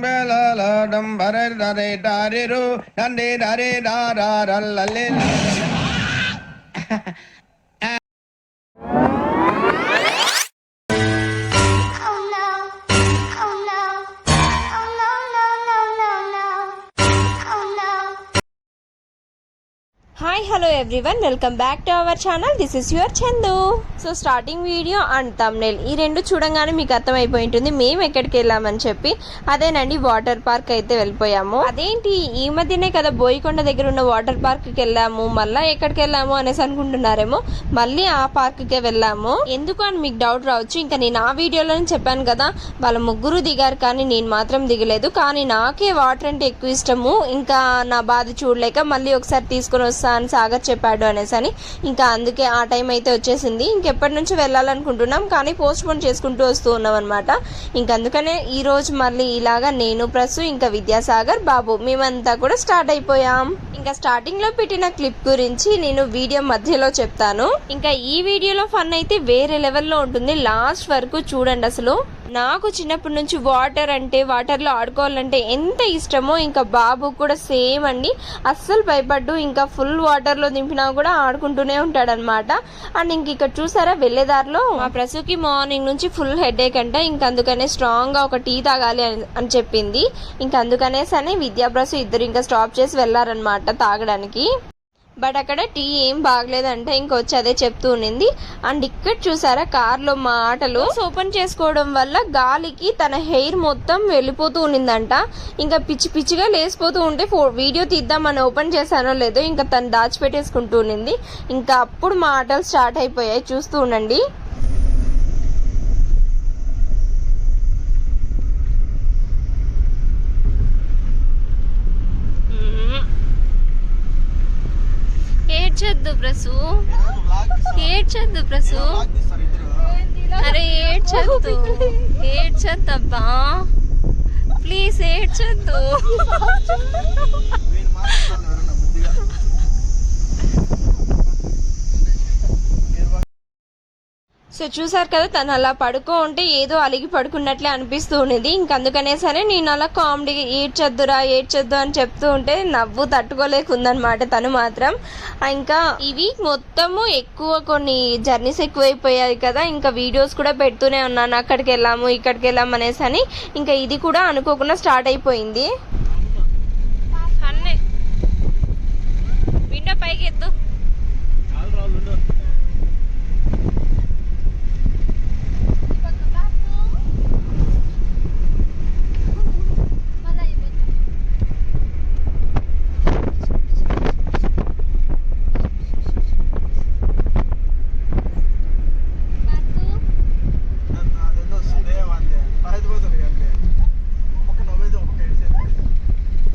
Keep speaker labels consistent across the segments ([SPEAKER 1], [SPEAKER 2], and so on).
[SPEAKER 1] belaladam barar dare dariru dande dare dararallale.
[SPEAKER 2] Hi hello everyone, welcome back to our channel. This is your Chandu. So starting video and thumbnail ఈ రెండు చూడంగానే మీకు అర్థమైపోయి ఉంటుంది మేము ఎక్కడికి వెళ్ళామని చెప్పి. అదేనండి, వాటర్ పార్క్ అయితే వెళ్ళిపోయాము. అదేంటి ఈ మధ్యనే కదా బోయికొండ దగ్గర ఉన్న వాటర్ పార్క్కి వెళ్ళాము, మళ్ళీ ఎక్కడికి వెళ్ళాము అనేసి అనుకుంటున్నారేమో. మళ్ళీ ఆ పార్క్కే వెళ్ళాము. ఎందుకు అని మీకు డౌట్ రావచ్చు. ఇంకా నేను ఆ వీడియోలోనే చెప్పాను కదా, వాళ్ళ ముగ్గురు దిగారు కానీ నేను మాత్రం దిగలేదు. కానీ నాకే వాటర్ అంటే ఎక్కువ ఇష్టము. ఇంకా నా బాధ చూడలేక మళ్ళీ ఒకసారి తీసుకొని వస్తాను అని సాగర్ చెప్పాడు అనేసి అని ఇంకా అందుకే ఆ టైం అయితే వచ్చేసింది. ఇంకెప్పటి నుంచి వెళ్ళాలనుకుంటున్నాం కానీ పోస్ట్ పోన్ చేసుకుంటూ వస్తూ ఉన్నాం అనమాట. ఇంకందుకనే ఈ రోజు మళ్ళీ ఇలాగా నేను ప్రసు ఇంకా విద్యాసాగర్ బాబు మేమంతా కూడా స్టార్ట్ అయిపోయాం. ఇంకా స్టార్టింగ్ లో పెట్టిన క్లిప్ గురించి నేను వీడియో మధ్యలో చెప్తాను. ఇంకా ఈ వీడియోలో ఫన్ అయితే వేరే లెవెల్లో ఉంటుంది, లాస్ట్ వరకు చూడండి. అసలు నాకు చిన్నప్పటి నుంచి వాటర్లో ఆడుకోవాలంటే ఎంత ఇష్టమో ఇంకా బాబు కూడా సేమ్ అండి. అస్సలు భయపడ్డు, ఇంకా ఫుల్ వాటర్లో దింపినా కూడా ఆడుకుంటూనే ఉంటాడనమాట. అండ్ ఇంక ఇక్కడ చూసారా వెళ్ళేదారిలో మా ప్రసుకి మార్నింగ్ నుంచి ఫుల్ హెడేక్ అంట. ఇంక అందుకనే స్ట్రాంగ్ గా ఒక టీ తాగాలి అని చెప్పింది. ఇంక అందుకనేసని విద్యా ప్రసు ఇద్దరు ఇంకా స్టాప్ చేసి వెళ్లారనమాట తాగడానికి. బట్ అక్కడ టీ ఏం బాగలేదంటే ఇంకొచ్చి అదే చెప్తూ ఉండింది. అండ్ ఇక్కడ చూసారా కార్లో మా ఆటలు ఓపెన్ చేసుకోవడం వల్ల గాలికి తన హెయిర్ మొత్తం వెళ్ళిపోతూ ఉండిందంట. ఇంకా పిచ్చి పిచ్చిగా లేసిపోతూ ఉంటే వీడియో తీద్దామని ఓపెన్ చేశానో లేదో ఇంకా తను దాచిపెట్టేసుకుంటూ ఉండింది. ఇంకా అప్పుడు మా ఆటలు స్టార్ట్ అయిపోయాయి, చూస్తూ ఉండండి. ఏడ్చొద్దు ప్రసు, ఏడ్చొద్దు ప్రసు, అరే ఏడ్చొద్దబ్బా, ప్లీజ్ ఏడ్చొద్దు. సో చూసారు కదా, తను అలా పడుకో ఉంటే ఏదో అలిగి పడుకున్నట్లే అనిపిస్తూ ఉండేది. ఇంకందుకనే సరే నేను అలా కామెడీ ఏడ్చొద్దు అని చెప్తూ ఉంటే నవ్వు తట్టుకోలేకుందనమాట తను మాత్రం. ఇంకా ఈ వీక్ మొత్తము ఎక్కువ కొన్ని జర్నీస్ ఎక్కువైపోయాయి కదా, ఇంకా వీడియోస్ కూడా పెడుతూనే ఉన్నాను, అక్కడికి వెళ్ళాము ఇక్కడికి వెళ్ళాము అనేసి అని. ఇంకా ఇది కూడా అనుకోకుండా స్టార్ట్ అయిపోయింది. విండో పైకి ఎత్తు.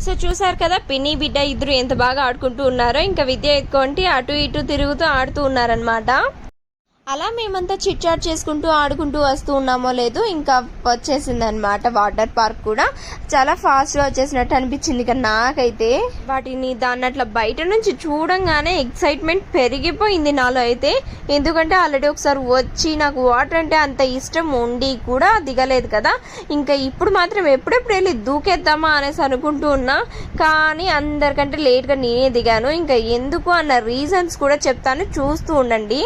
[SPEAKER 2] సో చూసారు కదా, పిన్ని బిడ్డ ఇద్దరు ఎంత బాగా ఆడుకుంటూ ఉన్నారో. ఇంకా విద్య ఎత్తుకుంటే అటు ఇటు తిరుగుతూ ఆడుతూ ఉన్నారనమాట. అలా మేమంతా చిట్ చాట్ చేసుకుంటూ ఆడుకుంటూ వస్తూ ఉన్నామో లేదు, ఇంకా వచ్చేసింది అనమాట వాటర్ పార్క్ కూడా. చాలా ఫాస్ట్గా వచ్చేసినట్టు అనిపించింది ఇక నాకైతే. వాటిని దాన్ని అట్లా బయట నుంచి చూడంగానే ఎక్సైట్మెంట్ పెరిగిపోయింది నాలో అయితే. ఎందుకంటే ఆల్రెడీ ఒకసారి వచ్చి నాకు వాటర్ అంటే అంత ఇష్టం ఉండి కూడా దిగలేదు కదా. ఇంకా ఇప్పుడు మాత్రం ఎప్పుడెప్పుడు వెళ్ళి దూకేద్దామా అనేసి అనుకుంటూ ఉన్నా, కానీ అందరికంటే లేట్గా నేనే దిగాను. ఇంకా ఎందుకు అన్న రీజన్స్ కూడా చెప్తాను, చూస్తూ ఉండండి.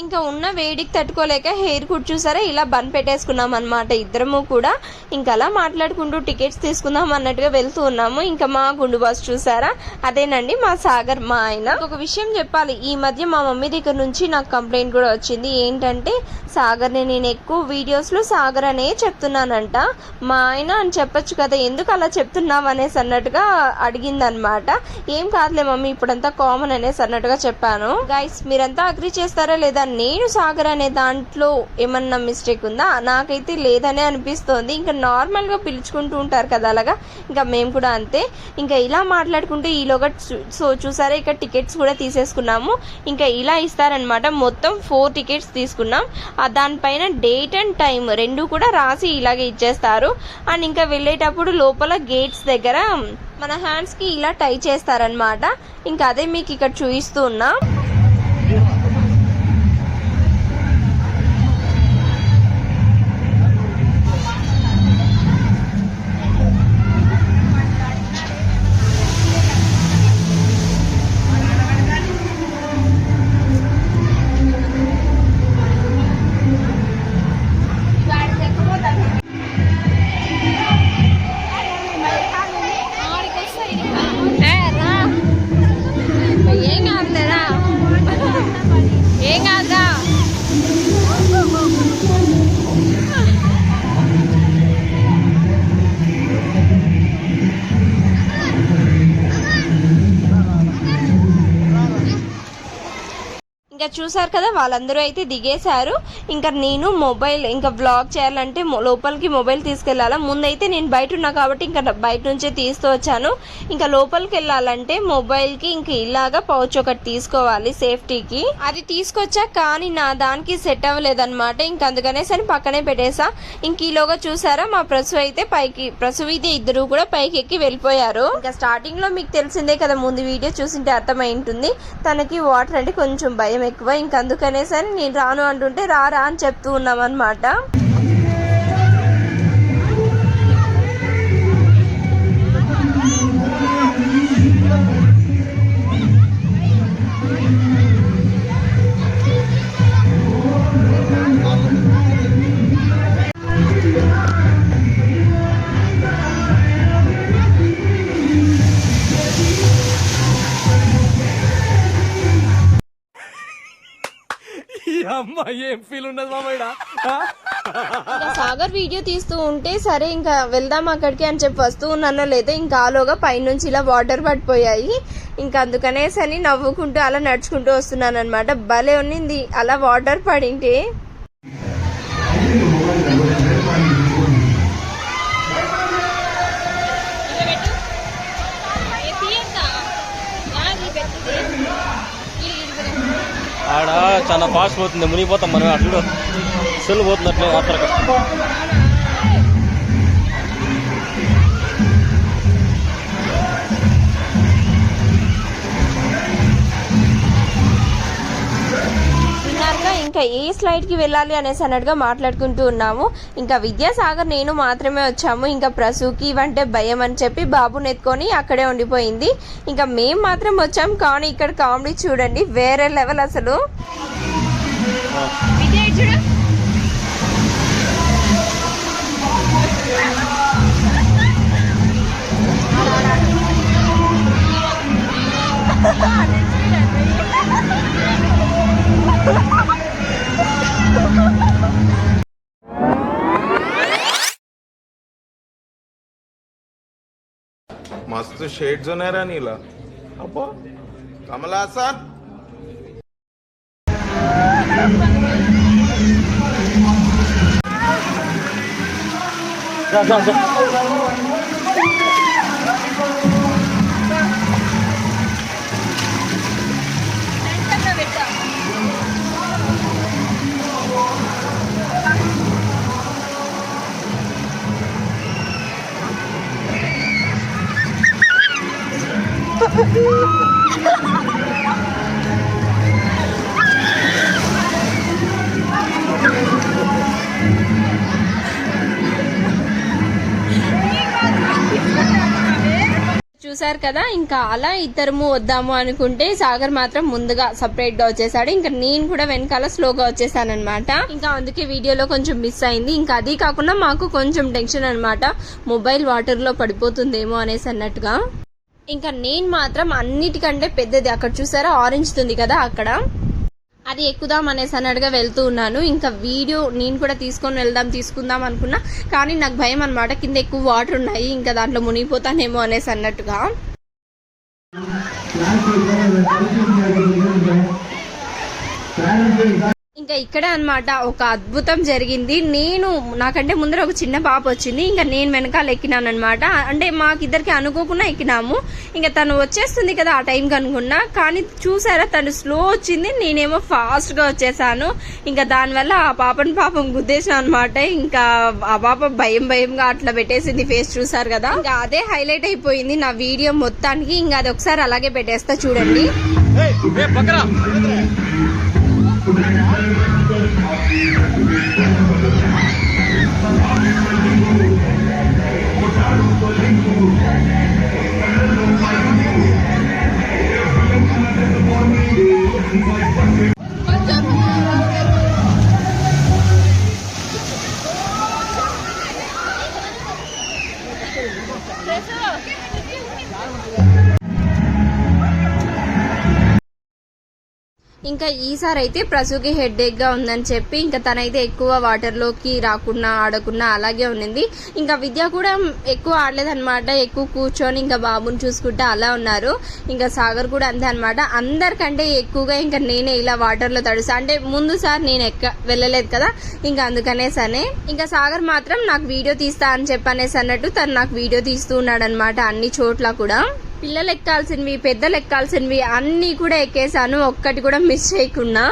[SPEAKER 2] ఇంకా ఉన్న వేడికి తట్టుకోలేక హెయిర్ కుట్ చూసారా ఇలా బన్ పెట్టేసుకున్నాం అనమాట ఇద్దరము కూడా. ఇంకా అలా మాట్లాడుకుంటూ టికెట్స్ తీసుకుందాం అన్నట్టుగా వెళ్తూ ఉన్నాము. ఇంకా మా గుండు బాస్ చూసారా, అదేనండి మా సాగర్ మా ఆయన. ఒక విషయం చెప్పాలి, ఈ మధ్య మా మమ్మీ దగ్గర నుంచి నాకు కంప్లైంట్ కూడా వచ్చింది. ఏంటంటే సాగర్ని నేను ఎక్కువ వీడియోస్లో సాగర్ అనే చెప్తున్నానంట. మా ఆయన అని చెప్పొచ్చు కదా, ఎందుకు అలా చెప్తున్నావు అనేసి అన్నట్టుగా అడిగిందనమాట. ఏం కాదులే మమ్మీ, ఇప్పుడంతా కామన్ అనేసి అన్నట్టుగా చెప్పాను. గైస్ మీరంతా అగ్రీ చేస్తారా లేదా, నేను సాగర్ అనే దాంట్లో ఏమన్నా మిస్టేక్ ఉందా? నాకైతే లేదనే అనిపిస్తోంది. ఇంకా నార్మల్ గా పిలుచుకుంటూ ఉంటారు కదా అలాగా, ఇంకా మేము కూడా అంతే. ఇంకా ఇలా మాట్లాడుకుంటే ఈలోగా చూసారా ఇక్కడ టికెట్స్ కూడా తీసేసుకున్నాము. ఇంకా ఇలా ఇస్తారనమాట, మొత్తం 4 టికెట్స్ తీసుకున్నాం. దానిపైన డేట్ అండ్ టైం రెండు కూడా రాసి ఇలాగే ఇచ్చేస్తారు. అండ్ ఇంకా వెళ్ళేటప్పుడు లోపల గేట్స్ దగ్గర మన హ్యాండ్స్ కి ఇలా టై చేస్తారనమాట. ఇంకా అదే మీకు ఇక్కడ చూపిస్తూ ఉన్నా. ఇంకా చూసారు కదా వాళ్ళందరూ అయితే దిగేశారు. ఇంకా నేను మొబైల్ ఇంకా వ్లాగ్ చేయాలంటే లోపలికి మొబైల్ తీసుకెళ్లాలా. ముందైతే నేను బయట ఉన్నా కాబట్టి ఇంకా బయట నుంచే తీస్తూ వచ్చాను. ఇంకా లోపలికి వెళ్ళాలంటే మొబైల్ కి ఇంకా ఇలాగా పౌచ్ ఒకటి తీసుకోవాలి సేఫ్టీకి. అది తీసుకొచ్చా కానీ నా దానికి సెట్ అవ్వలేదన్నమాట. ఇంకా అందుకనేసి అని పక్కనే పెట్టేసా. ఇంక ఈలోగా చూసారా మా ప్రసు అయితే ప్రసూయితే ఇద్దరు కూడా పైకి ఎక్కి వెళ్ళిపోయారు. ఇంకా స్టార్టింగ్ లో మీకు తెలిసిందే కదా, ముందు వీడియో చూసింటే అర్థమై ఉంటుంది. తనకి వాటర్ అంటే కొంచెం భయం ఎక్కువ. ఇంకా అందుకనేసి నేను రాను అంటుంటే రా అని చెప్తూ ఉన్నాం అనమాట.
[SPEAKER 3] ఏం ఫీల్ ఉండదు మామయ్య.
[SPEAKER 2] ఇంకా సాగర్ వీడియో తీస్తూ ఉంటే సరే ఇంకా వెళ్దాం అక్కడికి అని చెప్పి వస్తూ ఉన్నానో లేదో ఇంకా ఆలోగా పైనుంచి ఇలా వాటర్ పడిపోయాయి. ఇంకా అందుకనేసి అని నవ్వుకుంటూ అలా నడుచుకుంటూ వస్తున్నాను అనమాట. భలే ఉన్నింది అలా వాటర్ పడింటే.
[SPEAKER 3] ఆడ చాలా ఫాస్ట్ పోతుంది, మునిగిపోతాం మనం. అట్లు సెల్ పోతుంది అట్లే అట్లా.
[SPEAKER 2] ఇంకా ఏ స్లైడ్ కి వెళ్ళాలి అనేసి అన్నట్టుగా మాట్లాడుకుంటూ ఉన్నాము. ఇంకా విద్యాసాగర్ నేను మాత్రమే వచ్చాము. ఇంకా ప్రసూకి ఇవంటే భయం అని చెప్పి బాబుని ఎత్తుకొని అక్కడే ఉండిపోయింది. ఇంకా మేము మాత్రం వచ్చాము. కానీ ఇక్కడ కామెడీ చూడండి, వేరే లెవెల్ అసలు.
[SPEAKER 1] मस्त शेड जो नाही राणीला अप्पा कमला असा
[SPEAKER 2] చూసారు కదా, ఇంకా అలా ఇద్దరము వద్దాము అనుకుంటే సాగర్ మాత్రం ముందుగా సపరేట్ గా వచ్చేసాడు. ఇంకా నేను కూడా వెనకాల స్లోగా వచ్చేసాను అనమాట. ఇంకా అందుకే వీడియోలో కొంచెం మిస్ అయింది. ఇంకా అది కాకుండా మాకు కొంచెం టెన్షన్ అనమాట, మొబైల్ వాటర్ లో పడిపోతుందేమో అనేసి అన్నట్టుగా. ఇంకా నేను మాత్రం అన్నిటికంటే పెద్దది అక్కడ చూసారా ఆరెంజ్ ఉంది కదా, అక్కడ అది ఎక్కుదాం అనేసి అన్నట్టుగా వెళ్తూ ఉన్నాను. ఇంకా వీడియో నేను కూడా తీసుకుందాం అనుకున్నా. కానీ నాకు భయం అనమాట, కింద ఎక్కువ వాటర్ ఉన్నాయి, ఇంకా దాంట్లో మునిగిపోతానేమో అనేసి అన్నట్టుగా. ఇంకా ఇక్కడే అన్నమాట ఒక అద్భుతం జరిగింది. నాకంటే ముందర ఒక చిన్న పాప వచ్చింది. ఇంకా నేను వెనకాల ఎక్కినాను అనమాట. అంటే మాకిద్దరికి అనుకోకుండా ఎక్కినాము. ఇంకా తను వచ్చేస్తుంది కదా ఆ టైంకి అనుకున్నా, కానీ చూసారా తను స్లో వచ్చింది, నేనేమో ఫాస్ట్ గా వచ్చేసాను. ఇంకా దానివల్ల ఆ పాపం గుద్దేసిన అనమాట. ఇంకా ఆ పాప భయంగా అట్లా పెట్టేసింది ఫేస్, చూసారు కదా. ఇంకా అదే హైలైట్ అయిపోయింది నా వీడియో మొత్తానికి. ఇంకా అది ఒకసారి అలాగే పెట్టేస్తా చూడండి. ఇంకా ఈసారి అయితే ప్రసూకి హెడేక్ గా ఉందని చెప్పి ఇంకా తనైతే ఎక్కువ వాటర్ లోకి రాకుండా ఆడకుండా అలాగే ఉన్నింది. ఇంకా విద్య కూడా ఎక్కువ ఆడలేదన్నమాట, ఎక్కువ కూర్చొని ఇంకా బాబుని చూసుకుంటే అలా ఉన్నారు. ఇంకా సాగర్ కూడా అంతే అనమాట. అందరికంటే ఎక్కువగా ఇంకా నేనే ఇలా వాటర్ లో తడుస్తా, అంటే ముందు సార్ నేను వెళ్ళలేదు కదా, ఇంకా అందుకనేసనే ఇంకా సాగర్ మాత్రం నాకు వీడియో తీస్తా అని చెప్పనేసి అన్నట్టు తను నాకు వీడియో తీస్తూ ఉన్నాడు అనమాట. అన్ని చోట్ల కూడా పిల్లలు ఎక్కాల్సినవి పెద్దలు ఎక్కాల్సినవి అన్ని కూడా ఎక్కేసాను, ఒక్కటి కూడా మిస్ చేయకుండా.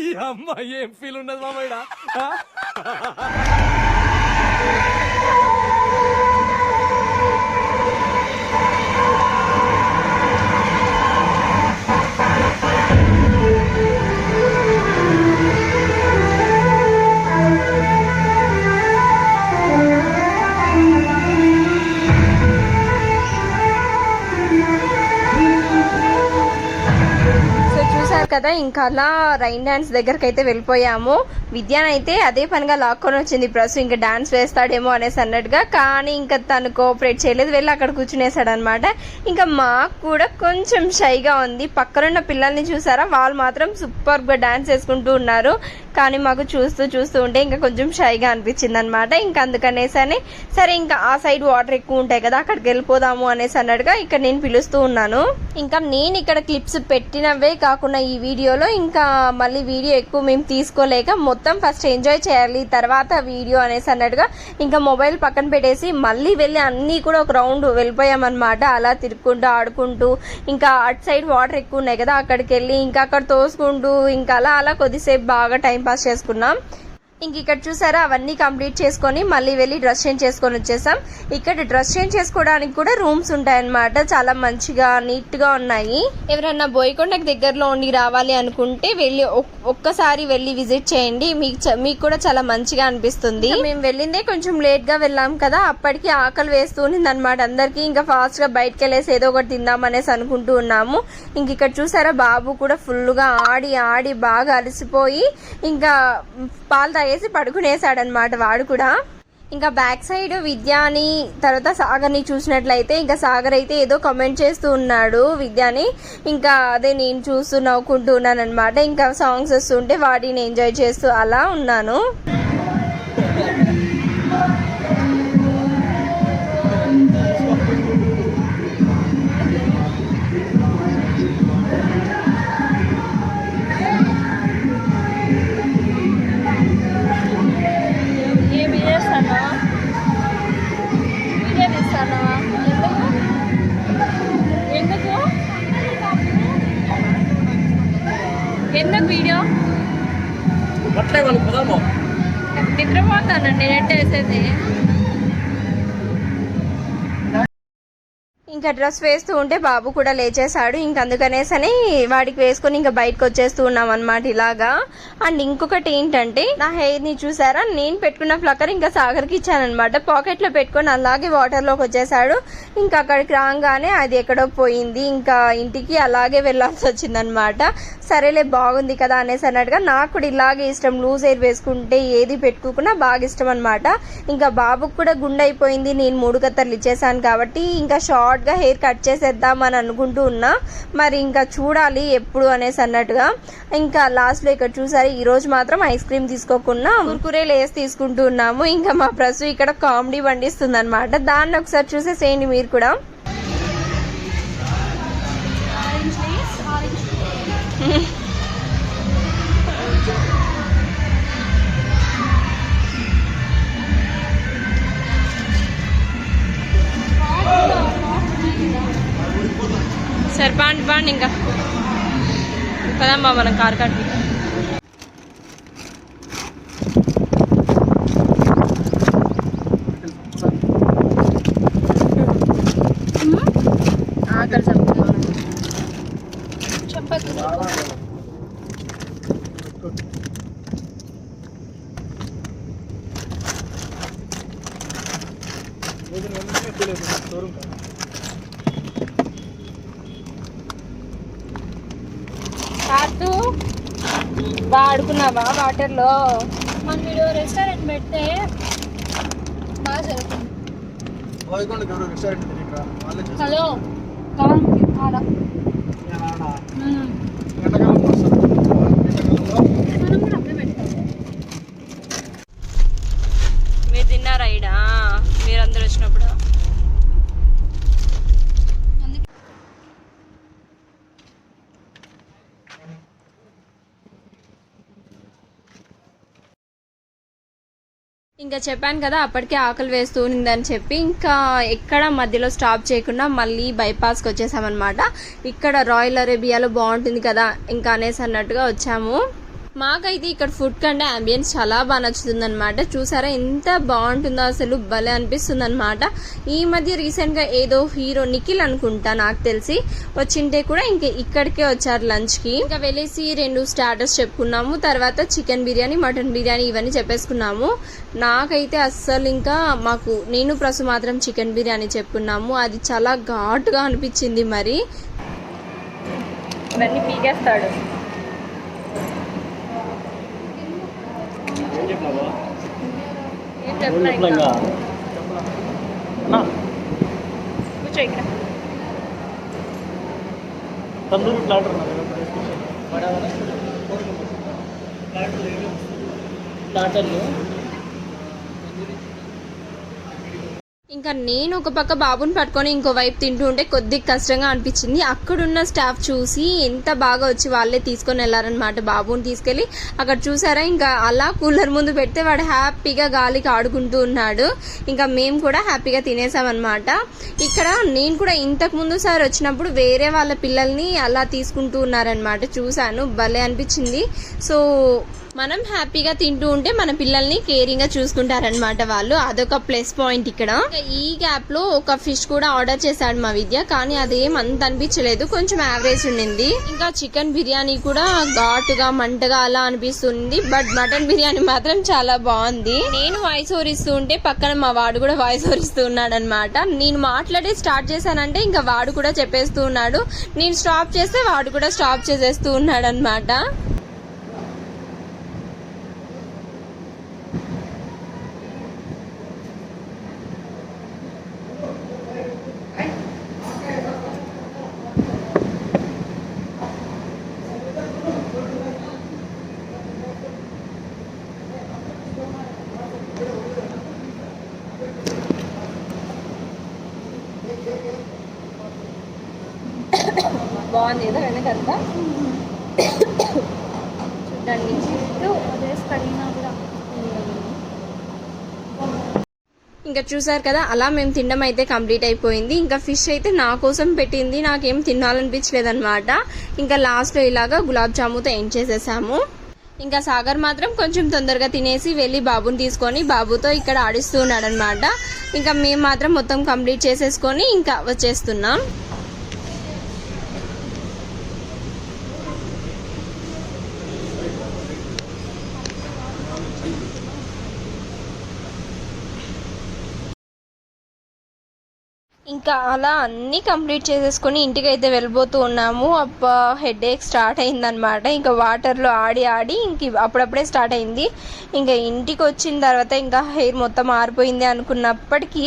[SPEAKER 3] ఈ అమ్మాయి ఏం ఫీల్ ఉండదు మామయ్య.
[SPEAKER 2] కదా ఇంకా అలా రైన్ డాన్స్ దగ్గరికి అయితే వెళ్ళిపోయాము. విద్యానైతే అదే పనిగా లాక్కొని వచ్చింది ప్రసు, ఇంకా డాన్స్ వేస్తాడేమో అనేసి అన్నట్టుగా. కానీ ఇంకా తను కోఆపరేట్ చేయలేదు, వెళ్ళి అక్కడ కూర్చునేసాడు అనమాట. ఇంకా మాకు కూడా కొంచెం షైగా ఉంది. పక్కనున్న పిల్లల్ని చూసారా, వాళ్ళు మాత్రం సూపర్ గా డాన్స్ వేసుకుంటూ ఉన్నారు. కానీ మాకు చూస్తూ ఉంటే ఇంకా కొంచెం షైగా అనిపించింది అనమాట. ఇంకా అందుకనేసని సరే ఇంకా ఆ సైడ్ వాటర్ ఎక్కువ ఉంటాయి కదా, అక్కడికి వెళ్ళిపోదాము అనేసి అన్నట్టుగా ఇక్కడ నేను పిలుస్తూ ఉన్నాను. ఇంకా నేను ఇక్కడ క్లిప్స్ పెట్టినవే కాకుండా ఈ వీడియోలో ఇంకా మళ్ళీ వీడియో ఎక్కువ మేము తీసుకోలేక మొత్తం ఫస్ట్ ఎంజాయ్ చేయాలి తర్వాత వీడియో అనేసి అన్నట్టుగా ఇంకా మొబైల్ పక్కన పెట్టేసి మళ్ళీ వెళ్ళి అన్నీ కూడా ఒక రౌండ్ వెళ్ళిపోయామన్నమాట. అలా తిరుక్కుంటూ ఆడుకుంటూ ఇంకా అటు సైడ్ వాటర్ ఎక్కువ ఉన్నాయి కదా, అక్కడికి వెళ్ళి ఇంకా అక్కడ తోసుకుంటూ ఇంకా అలా కొద్దిసేపు బాగా టైం పాస్ చేసుకున్నాం. ఇంక ఇక్కడ చూసారా అవన్నీ కంప్లీట్ చేసుకొని మళ్ళీ వెళ్ళి డ్రెస్ చేంజ్ చేసుకొని వచ్చేసాం. ఇక్కడ డ్రెస్ చేంజ్ చేసుకోవడానికి కూడా రూమ్స్ ఉంటాయన్నమాట, చాలా మంచిగా నీట్ గా ఉన్నాయి. ఎవరన్నా బోయకొండకి దగ్గరలో ఉండి రావాలి అనుకుంటే వెళ్ళి ఒక్కసారి వెళ్ళి విజిట్ చేయండి, మీకు కూడా చాలా మంచిగా అనిపిస్తుంది. మేము వెళ్ళిందే కొంచెం లేట్ గా వెళ్ళాం కదా, అప్పటికి ఆకలి వేస్తూనింది అనమాట అందరికి. ఇంకా ఫాస్ట్ గా బయటకు వెళ్ళేసి ఏదో ఒకటి తిందాం అనేసి అనుకుంటూ ఉన్నాము. ఇంక ఇక్కడ చూసారా బాబు కూడా ఫుల్ గా ఆడి బాగా అలసిపోయి ఇంకా పాలు తాగేసి పడుకునేసాడనమాట వాడు కూడా. ఇంకా బ్యాక్ సైడ్ విద్యాని తర్వాత సాగర్ని చూసినట్లయితే ఇంకా సాగర్ అయితే ఏదో కామెంట్ చేస్తూ ఉన్నాడు విద్యాని. ఇంకా అదే నేను చూస్తూ నవ్వుకుంటూ ఉన్నాను అనమాట. ఇంకా సాంగ్స్ వస్తుంటే వాటిని ఎంజాయ్ చేస్తూ అలా ఉన్నాను. ఎందుకు వీడియో నిద్రపోతానండి నెట్ వేసేది. ఇంకా డ్రెస్ వేస్తూ ఉంటే బాబు కూడా లేచేసాడు. ఇంక అందుకనేసని వాడికి వేసుకొని ఇంకా బయటకు వచ్చేస్తూ ఉన్నాం అనమాట ఇలాగా. అండ్ ఇంకొకటి ఏంటంటే నా హెయిర్ ని చూసారా, నేను పెట్టుకున్న ఫ్లక్కర్ ఇంకా సాగర్కి ఇచ్చానమాట. పాకెట్ లో పెట్టుకొని అలాగే వాటర్ లోకి వచ్చేసాడు. ఇంకా అక్కడికి రాగానే అది ఎక్కడో పోయింది. ఇంకా ఇంటికి అలాగే వెళ్లాల్సి వచ్చిందనమాట. సరేలే బాగుంది కదా అనేసి అన్నట్టుగా నాకు కూడా ఇలాగే ఇష్టం, లూజ్ హెయిర్ వేసుకుంటే ఏది పెట్టుకోకుండా బాగా ఇష్టం అనమాట. ఇంకా బాబుకు కూడా గుండె అయిపోయింది, నేను 3 కత్తర్లు ఇచ్చేసాను కాబట్టి ఇంకా షార్ట్ గా హెయిర్ కట్ చేసేద్దాం అని అనుకుంటూ ఉన్నా. మరి ఇంకా చూడాలి ఎప్పుడు అనేసి అన్నట్టుగా. ఇంకా లాస్ట్ లో ఇక్కడ చూసారు ఈ రోజు మాత్రం ఐస్ క్రీమ్ తీసుకోకుండా కుర్కురే లేస్ తీసుకుంటూ ఉన్నాము. ఇంకా మా ప్రసు ఇక్కడ కామెడీ పండిస్తుంది అనమాట. దాన్ని ఒకసారి చూసేసేయండి మీరు కూడా. ఇవ్వండి ఇంకా కదమ్మా మనం కార్ కట్టి. ఆకలి చెప్పదు. కాదు బాగా ఆడుకున్నావా వాటర్లో?
[SPEAKER 4] మన వీడియో రెస్టారెంట్ పెడితే బాగా జరుగుతుంది. హలో ఆడ మనం కూడా అప్పుడే పెట్టాం.
[SPEAKER 2] మీరు తిన్నారా ఈడ మీరందరూ వచ్చినప్పుడు? ఇంకా చెప్పాను కదా అప్పటికే ఆకలి వేస్తూ ఉందని చెప్పి ఇంకా ఎక్కడ మధ్యలో స్టాప్ చేయకుండా మళ్ళీ బైపాస్కి వచ్చేసామన్నమాట. ఇక్కడ రాయల్ అరేబియాలో బాగుంటుంది కదా ఇంకా అనేసి అన్నట్టుగా వచ్చాము. మాకైతే ఇక్కడ ఫుడ్ కంటే అంబియన్స్ చాలా బాగా నచ్చుతుంది అనమాట. చూసారా ఎంత బాగుంటుందో, అసలు భలే అనిపిస్తుంది అనమాట. ఈ మధ్య రీసెంట్ గా ఏదో హీరో నిఖిల్ అనుకుంటా నాకు తెలిసి వచ్చింటే కూడా ఇంకా ఇక్కడికే వచ్చారు లంచ్ కి. ఇంకా వెళ్ళేసి 2 స్టార్టర్స్ చెప్పుకున్నాము, తర్వాత చికెన్ బిర్యానీ, మటన్ బిర్యానీ ఇవన్నీ చెప్పేసుకున్నాము. నాకైతే అస్సలు ఇంకా నేను ప్రసు మాత్రం చికెన్ బిర్యానీ చెప్పుకున్నాము. అది చాలా ఘాటుగా అనిపించింది. మరి ఇవన్నీ పీకేస్తాడు. ఏం చెప్పినా కూర్చో ఇక్కడ.
[SPEAKER 3] తందూరి ప్లాటర్ ప్లాటర్లు.
[SPEAKER 2] ఇంకా నేను ఒక పక్క బాబుని పట్టుకొని ఇంకో వైపు తింటూ ఉంటే కొద్దిగా కష్టంగా అనిపించింది. అక్కడున్న స్టాఫ్ చూసి ఎంత బాగా వచ్చి వాళ్ళే తీసుకొని వెళ్ళారనమాట. బాబుని తీసుకెళ్లి అక్కడ చూసారా ఇంకా అలా కూలర్ ముందు పెడితే వాడు హ్యాపీగా గాలికి ఆడుకుంటూ ఉన్నాడు. ఇంకా మేము కూడా హ్యాపీగా తినేసామన్నమాట. ఇక్కడ నేను కూడా ఇంతకు ముందు సారి వచ్చినప్పుడు వేరే వాళ్ళ పిల్లల్ని అలా తీసుకుంటూ ఉన్నారనమాట. చూసాను, భలే అనిపించింది. సో మనం హ్యాపీగా తింటూ ఉంటే మన పిల్లల్ని కేరింగ్ గా చూసుకుంటారనమాట వాళ్ళు. అదొక ప్లస్ పాయింట్ ఇక్కడ. ఈ గ్యాప్ లో ఒక ఫిష్ కూడా ఆర్డర్ చేశాడు మా విద్య, కానీ అదేం అంత అనిపించలేదు, కొంచెం యావరేజ్ ఉండింది. ఇంకా చికెన్ బిర్యానీ కూడా ఘాటుగా మంటగా అలా అనిపిస్తుంది, బట్ మటన్ బిర్యానీ మాత్రం చాలా బాగుంది. నేను వాయిస్ ఓవర్ ఇస్తూ ఉంటే పక్కన మా వాడు కూడా వాయిస్ ఓవర్ ఇస్తూ ఉన్నాడు అనమాట. నేను మాట్లాడి స్టార్ట్ చేశానంటే ఇంకా వాడు కూడా చెప్పేస్తూ ఉన్నాడు, నేను స్టాప్ చేస్తే వాడు కూడా స్టాప్ చేసేస్తూ ఉన్నాడు అనమాట. బాగుంది కదా వెనకంతా చూడండి. ఇంకా చూసారు కదా, అలా మేము తినడం అయితే కంప్లీట్ అయిపోయింది. ఇంకా ఫిష్ అయితే నా కోసం పెట్టింది, నాకేం తినాలనిపించలేదు అనమాట. ఇంకా లాస్ట్ లో ఇలాగా గులాబ్ జాముతో ఎండ్ చేసేసాము. ఇంకా సాగర్ మాత్రం కొంచెం తొందరగా తినేసి వెళ్ళి బాబుని తీసుకొని బాబుతో ఇక్కడ ఆడిస్తూ ఉన్నాడు అనమాట. ఇంకా మేము మాత్రం మొత్తం కంప్లీట్ చేసేసుకొని ఇంకా వచ్చేస్తున్నాం. ఇంకా అలా అన్నీ కంప్లీట్ చేసేసుకొని ఇంటికి అయితే వెళ్ళిపోతూ ఉన్నాము. అబ్బా హెడేక్ స్టార్ట్ అయిందనమాట. ఇంకా వాటర్లో ఆడి ఆడి ఇంక అప్పుడప్పుడే స్టార్ట్ అయింది. ఇంకా ఇంటికి వచ్చిన తర్వాత ఇంకా హెయిర్ మొత్తం ఆరిపోయింది అనుకున్నప్పటికీ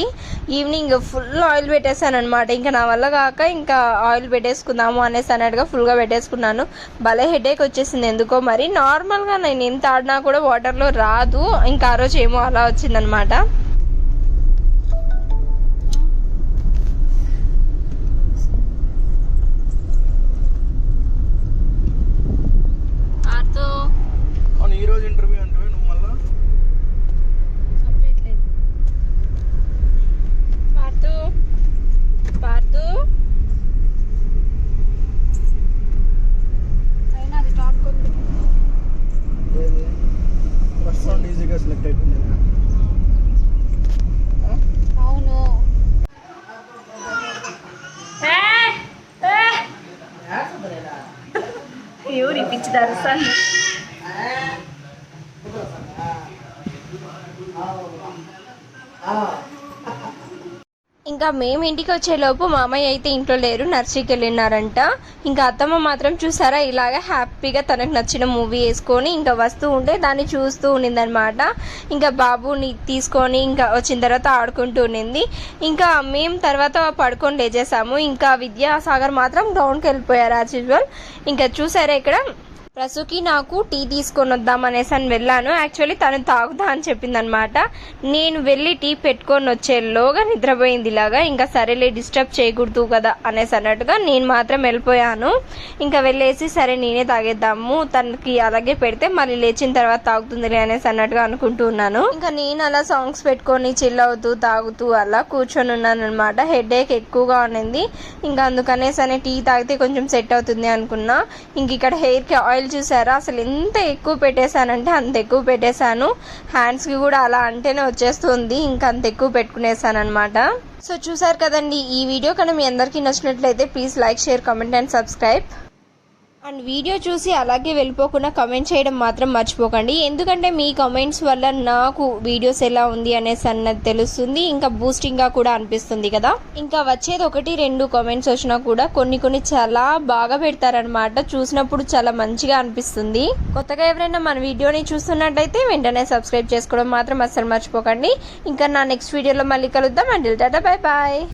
[SPEAKER 2] ఈవినింగ్ ఫుల్ ఆయిల్ పెట్టేశాను అనమాట. ఇంకా నా వల్ల కాక ఇంకా ఆయిల్ పెట్టేసుకుందాము అనేసి అన్నట్టుగా ఫుల్గా పెట్టేసుకున్నాను. భలే హెడేక్ వచ్చేసింది ఎందుకో మరి. నార్మల్గా నేను ఎంత ఆడినా కూడా వాటర్లో రాదు, ఇంకా ఆ రోజు ఏమో అలా వచ్చిందనమాట.
[SPEAKER 1] ఈరోజు ఇంటర్వ్యూ అంటే నువ్వు మళ్ళా
[SPEAKER 4] దర్శన్
[SPEAKER 2] ఇంకా మేము ఇంటికి వచ్చేలోపు మామయ్య అయితే ఇంట్లో లేరు, నర్సరీకి వెళ్ళినారంట. ఇంకా అత్తమ్మ మాత్రం చూసారా ఇలాగా హ్యాపీగా తనకు నచ్చిన మూవీ వేసుకొని ఇంకా వస్తూ ఉంటే దాన్ని చూస్తూ ఉన్నిందనమాట. ఇంకా బాబుని తీసుకొని ఇంకా వచ్చిన తర్వాత ఆడుకుంటూ ఉన్నింది. ఇంకా మేము తర్వాత పడుకొని లేచేసాము. ఇంకా విద్యాసాగర్ మాత్రం గ్రౌండ్కి వెళ్ళిపోయారు యాజ్ యూజువల్. ఇంకా చూసారా ఇక్కడ ప్రసుకి నాకు టీ తీసుకొని వద్దాం అనేసి అని వెళ్ళాను. యాక్చువల్లీ తను తాగుతా అని చెప్పింది అనమాట. నేను వెళ్ళి టీ పెట్టుకొని వచ్చేలోగా నిద్రపోయింది ఇలాగా. ఇంకా సరేలే డిస్టర్బ్ చేయకూడదు కదా అనేసి అన్నట్టుగా నేను మాత్రం వెళ్ళిపోయాను. ఇంకా వెళ్ళేసి సరే నేనే తాగేద్దాము, తనకి అలాగే పెడితే మళ్ళీ లేచిన తర్వాత తాగుతుందిలే అనేసి అన్నట్టుగా అనుకుంటూ ఉన్నాను. ఇంకా నేను అలా సాంగ్స్ పెట్టుకొని చిల్ అవుతూ తాగుతూ అలా కూర్చొని ఉన్నాను అనమాట. హెడేక్ ఎక్కువగా ఉన్నింది. ఇంకా అందుకనేసి అని టీ తాగితే కొంచెం సెట్ అవుతుంది అనుకున్నా. ఇంక ఇక్కడ హెయిర్కి ఆయిల్ చూసారా అసలు ఎంత ఎక్కువ పెట్టేశానంటే అంత ఎక్కువ పెట్టేశాను. హ్యాండ్స్కి కూడా అలా అంటేనే వచ్చేస్తుంది. ఇంకా అంత ఎక్కువ పెట్టుకునేసాను అనమాట. సో చూసారు కదండి, ఈ వీడియో కనుక మీ అందరికీ నచ్చినట్లయితే please like, share, comment and subscribe. And video చూసి అలాగే వెళ్ళిపోకుండా కమెంట్ చేయడం మాత్రం మర్చిపోకండి. ఎందుకంటే మీ కమెంట్స్ వల్ల నాకు వీడియోస్ ఎలా ఉంది అనేసి అన్నది తెలుస్తుంది. ఇంకా బూస్టింగ్గా కూడా అనిపిస్తుంది కదా. ఇంకా వచ్చేది 1-2 కామెంట్స్ వచ్చినా కూడా కొన్ని చాలా బాగా పెడతారనమాట. చూసినప్పుడు చాలా మంచిగా అనిపిస్తుంది. కొత్తగా ఎవరైనా మన వీడియోని చూస్తున్నట్టయితే వెంటనే సబ్స్క్రైబ్ చేసుకోవడం మాత్రం అస్సలు మర్చిపోకండి. ఇంకా నా నెక్స్ట్ వీడియోలో మళ్ళీ కలుద్దాం. And tata, bye bye.